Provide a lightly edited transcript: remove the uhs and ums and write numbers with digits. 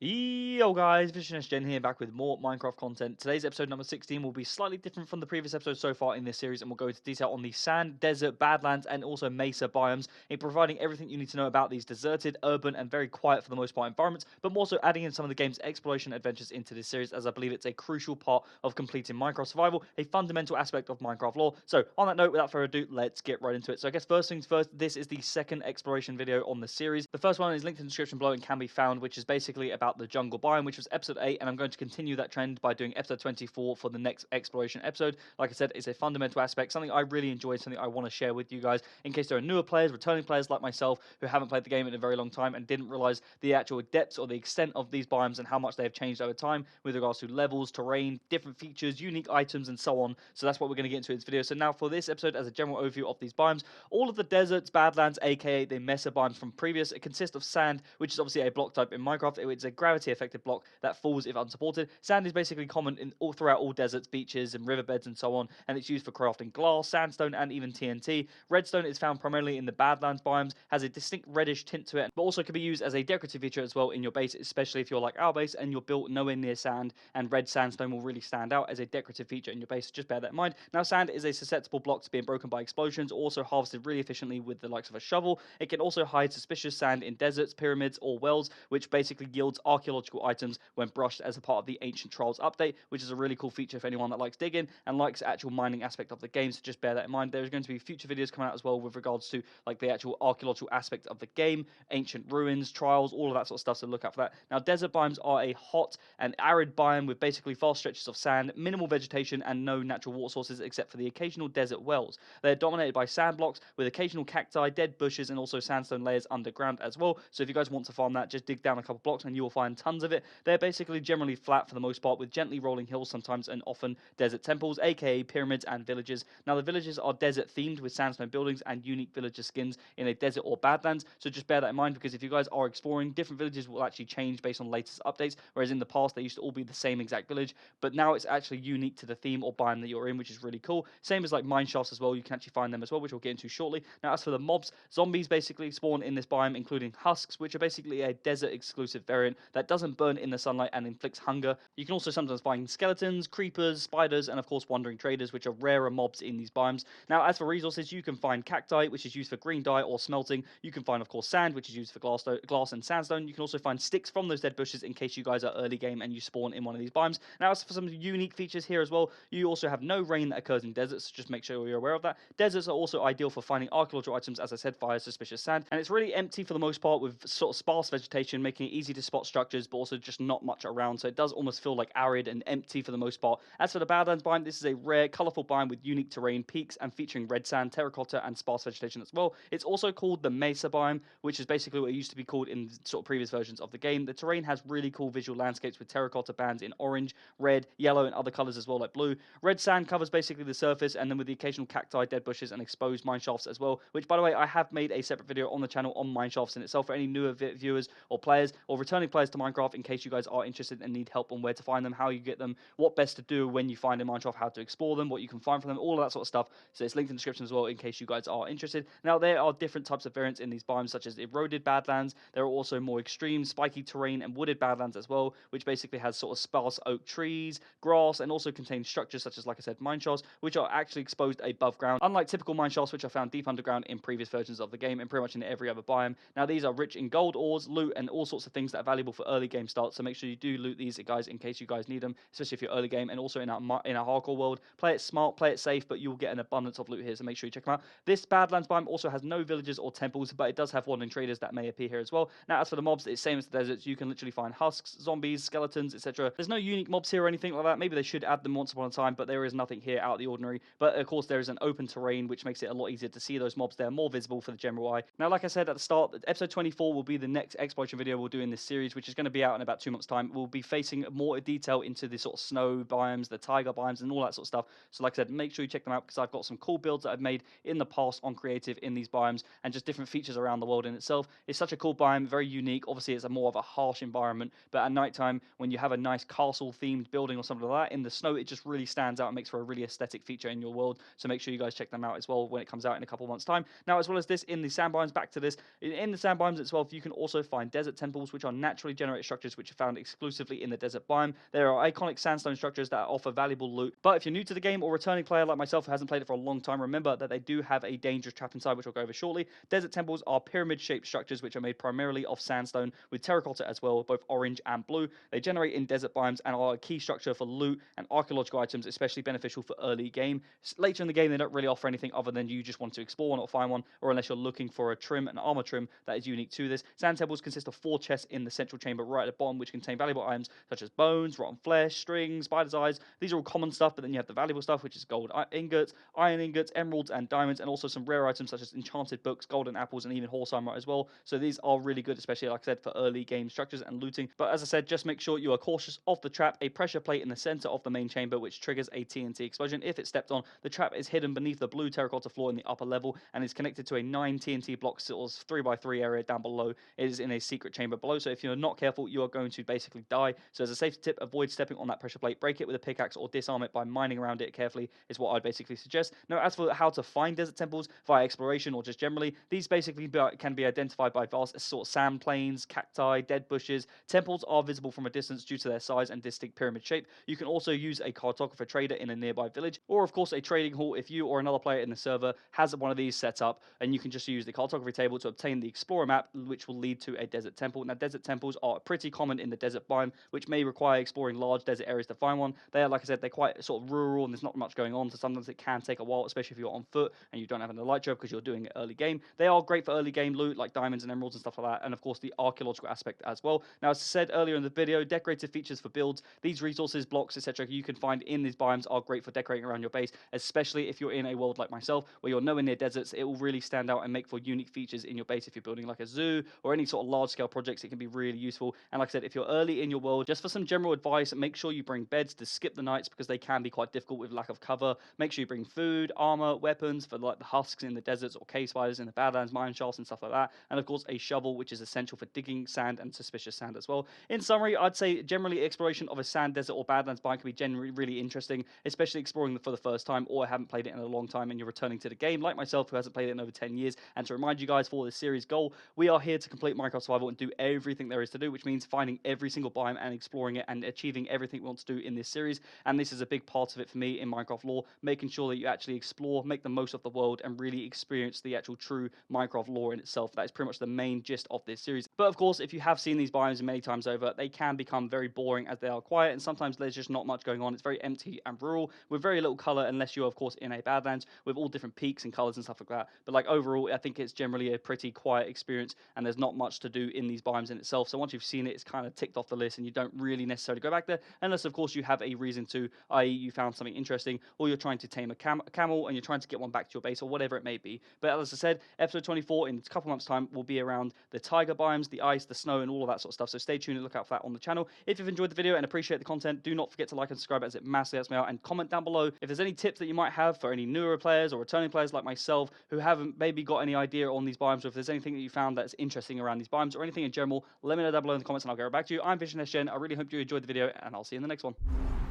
Yo guys, Gen here, back with more Minecraft content. Today's episode number 16 will be slightly different from the previous episodes so far in this series, and we'll go into detail on the Sand, Desert, Badlands, and also Mesa biomes, in providing everything you need to know about these deserted, urban, and very quiet for the most part environments, but more so adding in some of the game's exploration adventures into this series, as I believe it's a crucial part of completing Minecraft survival, a fundamental aspect of Minecraft lore. So on that note, without further ado, let's get right into it. So I guess first things first, this is the second exploration video on the series. The first one is linked in the description below and can be found, which is basically about the jungle biome, which was episode 8, and I'm going to continue that trend by doing episode 24 for the next exploration episode. Like I said, it's a fundamental aspect, something I really enjoy, something I want to share with you guys in case there are newer players, returning players like myself who haven't played the game in a very long time and didn't realize the actual depths or the extent of these biomes and how much they have changed over time with regards to levels, terrain, different features, unique items, and so on. So that's what we're going to get into in this video. So now for this episode, as a general overview of these biomes, all of the deserts, badlands, aka the Messa biomes from previous, it consists of sand, which is obviously a block type in Minecraft. It's a gravity affected block that falls if unsupported. Sand is basically common in throughout all deserts, beaches, and riverbeds, and so on, and it's used for crafting glass, sandstone, and even TNT. Redstone is found primarily in the Badlands biomes, has a distinct reddish tint to it, but also can be used as a decorative feature as well in your base, especially if you're like our base and you're built nowhere near sand, and red sandstone will really stand out as a decorative feature in your base. Just bear that in mind. Now, sand is a susceptible block to being broken by explosions, also harvested really efficiently with the likes of a shovel. It can also hide suspicious sand in deserts, pyramids, or wells, which basically yields archaeological items when brushed as a part of the Ancient Trials update, which is a really cool feature for anyone that likes digging and likes actual mining aspect of the game. So just bear that in mind. There's going to be future videos coming out as well with regards to like the actual archaeological aspect of the game, ancient ruins, trials, all of that sort of stuff. So look out for that. Now, desert biomes are a hot and arid biome with basically vast stretches of sand, minimal vegetation, and no natural water sources except for the occasional desert wells. They're dominated by sand blocks with occasional cacti, dead bushes, and also sandstone layers underground as well. So if you guys want to farm that, just dig down a couple blocks and you will find tons of it. They're basically generally flat for the most part, with gently rolling hills sometimes, and often desert temples, aka pyramids and villages. Now, the villages are desert themed with sandstone buildings and unique villager skins in a desert or badlands. So just bear that in mind, because if you guys are exploring, different villages will actually change based on latest updates, whereas in the past they used to all be the same exact village, but now it's actually unique to the theme or biome that you're in, which is really cool. Same as like mine shafts as well, you can actually find them as well, which we'll get into shortly. Now, as for the mobs, zombies basically spawn in this biome, including husks, which are basically a desert exclusive variant that doesn't burn in the sunlight and inflicts hunger. You can also sometimes find skeletons, creepers, spiders, and of course wandering traders, which are rarer mobs in these biomes. Now, as for resources, you can find cacti, which is used for green dye or smelting. You can find, of course, sand, which is used for glass and sandstone. You can also find sticks from those dead bushes in case you guys are early game and you spawn in one of these biomes. Now, as for some unique features here as well, you also have no rain that occurs in deserts, so just make sure you're aware of that. Deserts are also ideal for finding archaeological items, as I said, via suspicious sand, and it's really empty for the most part with sort of sparse vegetation, making it easy to spot structures, but also just not much around, so it does almost feel like arid and empty for the most part. As for the Badlands biome, this is a rare, colourful biome with unique terrain, peaks, and featuring red sand, terracotta, and sparse vegetation as well. It's also called the Mesa biome, which is basically what it used to be called in sort of previous versions of the game. The terrain has really cool visual landscapes with terracotta bands in orange, red, yellow, and other colours as well, like blue. Red sand covers basically the surface, and then with the occasional cacti, dead bushes, and exposed mine shafts as well, which, by the way, I have made a separate video on the channel on mine shafts in itself for any newer viewers or players or returning players to Minecraft, in case you guys are interested and need help on where to find them, how you get them, what best to do when you find a Minecraft, how to explore them, what you can find from them, all of that sort of stuff. So it's linked in the description as well in case you guys are interested. Now, there are different types of variants in these biomes, such as eroded badlands. There are also more extreme spiky terrain and wooded badlands as well, which basically has sort of sparse oak trees, grass, and also contains structures such as, like I said, mine shafts, which are actually exposed above ground, unlike typical mine shafts which are found deep underground in previous versions of the game and pretty much in every other biome. Now, these are rich in gold ores, loot, and all sorts of things that are valuable for early game starts, so make sure you do loot these, guys, in case you guys need them, especially if you're early game, and also in a hardcore world. Play it smart, play it safe, but you'll get an abundance of loot here, so make sure you check them out. This Badlands biome also has no villages or temples, but it does have wandering traders that may appear here as well. Now, as for the mobs, it's same as the deserts. You can literally find husks, zombies, skeletons, etc. There's no unique mobs here or anything like that. Maybe they should add them once upon a time, but there is nothing here out of the ordinary. But of course, there is an open terrain, which makes it a lot easier to see those mobs. They're more visible for the general eye. Now, like I said at the start, episode 24 will be the next exploration video we'll do in this series, which is going to be out in about 2 months' time. We'll be facing more detail into the sort of snow biomes, the taiga biomes, and all that sort of stuff. So like I said, make sure you check them out, because I've got some cool builds that I've made in the past on creative in these biomes, and just different features around the world in itself. It's such a cool biome, very unique. Obviously, it's a more of a harsh environment, but at nighttime, when you have a nice castle themed building or something like that in the snow, it just really stands out and makes for a really aesthetic feature in your world. So make sure you guys check them out as well when it comes out in a couple of months' time. Now, as well as this, in the sand biomes, back to this, in the sand biomes itself, you can also find desert temples, which are naturally generated structures structures which are found exclusively in the desert biome. There are iconic sandstone structures that offer valuable loot, but if you're new to the game or returning player like myself who hasn't played it for a long time, remember that they do have a dangerous trap inside, which I'll go over shortly. Desert temples are pyramid-shaped structures which are made primarily of sandstone with terracotta as well, both orange and blue. They generate in desert biomes and are a key structure for loot and archaeological items, especially beneficial for early game. Later in the game, they don't really offer anything other than you just want to explore one or find one, or unless you're looking for a trim, an armor trim that is unique to this. Sand temples consist of 4 chests in the central chamber right at the bottom, which contain valuable items such as bones, rotten flesh, strings, spider's eyes. These are all common stuff, but then you have the valuable stuff, which is gold ingots, iron ingots, emeralds, and diamonds, and also some rare items such as enchanted books, golden apples, and even horse armor as well. So these are really good, especially like I said, for early game structures and looting. But as I said, just make sure you are cautious of the trap. A pressure plate in the center of the main chamber, which triggers a TNT explosion if it's stepped on. The trap is hidden beneath the blue terracotta floor in the upper level and is connected to a 9 TNT block sort of 3x3 area down below. It is in a secret chamber below, so if you're not careful, you are going to basically die. So as a safety tip, avoid stepping on that pressure plate. Break it with a pickaxe or disarm it by mining around it carefully is what I'd basically suggest. Now, as for how to find desert temples via exploration or just generally, these basically can be identified by vast sort of sand plains, cacti, dead bushes. Temples are visible from a distance due to their size and distinct pyramid shape. You can also use a cartographer trader in a nearby village, or of course a trading hall if you or another player in the server has one of these set up, and you can just use the cartography table to obtain the explorer map, which will lead to a desert temple. Now, desert temples are pretty common in the desert biome, which may require exploring large desert areas to find one. They are, like I said, they're quite sort of rural and there's not much going on, so sometimes it can take a while, especially if you're on foot and you don't have an elytra because you're doing it early game. They are great for early game loot like diamonds and emeralds and stuff like that, and of course the archaeological aspect as well. Now, as I said earlier in the video, decorative features for builds, these resources, blocks, etc. you can find in these biomes are great for decorating around your base, especially if you're in a world like myself where you're nowhere near deserts. It will really stand out and make for unique features in your base. If you're building like a zoo or any sort of large scale projects, it can be really useful. And like I said, if you're early in your world, just for some general advice, make sure you bring beds to skip the nights because they can be quite difficult with lack of cover. Make sure you bring food, armor, weapons for like the husks in the deserts or cave spiders in the Badlands, mine shafts and stuff like that. And of course a shovel, which is essential for digging sand and suspicious sand as well. In summary, I'd say generally exploration of a sand desert or Badlands biome can be generally really interesting, especially exploring for the first time or haven't played it in a long time and you're returning to the game like myself who hasn't played it in over 10 years. And to remind you guys, for this series goal, we are here to complete Minecraft Survival and do everything there is to do, which means finding every single biome and exploring it and achieving everything we want to do in this series. And this is a big part of it for me in Minecraft lore, making sure that you actually explore, make the most of the world, and really experience the actual true Minecraft lore in itself. That is pretty much the main gist of this series. But of course, if you have seen these biomes many times over, they can become very boring as they are quiet, and sometimes there's just not much going on. It's very empty and rural with very little color, unless you're of course in a Badlands with all different peaks and colors and stuff like that. But like overall, I think it's generally a pretty quiet experience, and there's not much to do in these biomes in itself. So once you've seen it, it's kind of ticked off the list, and you don't really necessarily go back there, unless of course you have a reason to, i.e. you found something interesting, or you're trying to tame a camel and you're trying to get one back to your base, or whatever it may be. But as I said, episode 24 in a couple months' time will be around the taiga biomes, the ice, the snow, and all of that sort of stuff. So stay tuned and look out for that on the channel. If you've enjoyed the video and appreciate the content, do not forget to like and subscribe, as it massively helps me out, and comment down below if there's any tips that you might have for any newer players or returning players like myself who haven't maybe got any idea on these biomes, or if there's anything that you found that's interesting around these biomes or anything in general, let me know down below in the comments and I'll get right back to you. I'm Vision SGen. I really hope you enjoyed the video, and I'll see you in the next one.